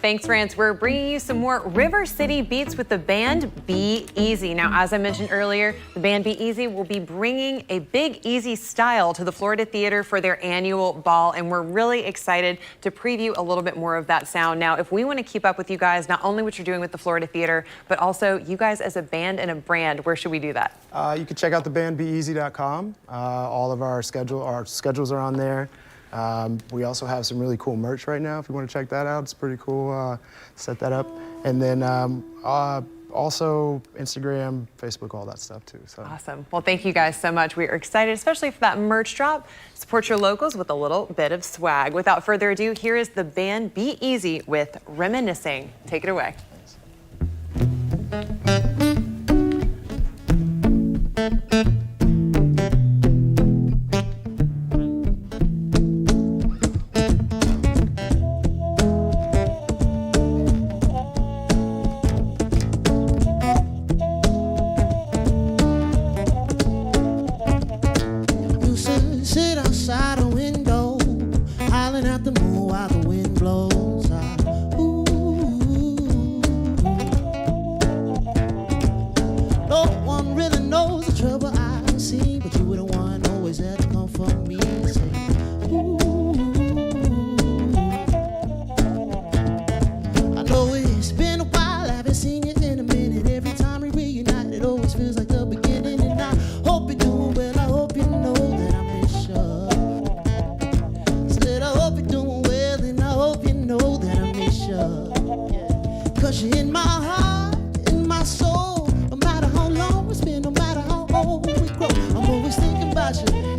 Thanks, Rance. We're bringing you some more River City beats with the band Be Easy. Now, as I mentioned earlier, the band Be Easy will be bringing a Big Easy style to the Florida Theater for their annual ball, and we're really excited to preview a little bit more of that sound. Now, if we want to keep up with you guys, not only what you're doing with the Florida Theater, but also you guys as a band and a brand, where should we do that? You can check out the band BeEasy.com. All of our schedules are on there. We also have some really cool merch right now if you want to check that out. It's pretty cool. Set that up. And then also Instagram, Facebook, all that stuff too. So. Awesome. Well, thank you guys so much. We are excited, especially for that merch drop. Support your locals with a little bit of swag. Without further ado, here is the band Be Easy with Reminiscing. Take it away. Sit outside a window, howling at the moon while the wind blows out. Ooh. No one really knows the trouble I've seen, but you were the one always had to come for me and say, ooh. I know it's been a while, I haven't seen you in a minute. Every time we reunite, it always feels like the beginning, and I hope you're doing well. I hope you know that I miss you. Said I hope you're doing well, and I hope you know that I miss you. Yeah. 'Cause you're in my heart, in my soul. No matter how long it's been, no matter how old we grow, I'm always thinking about you.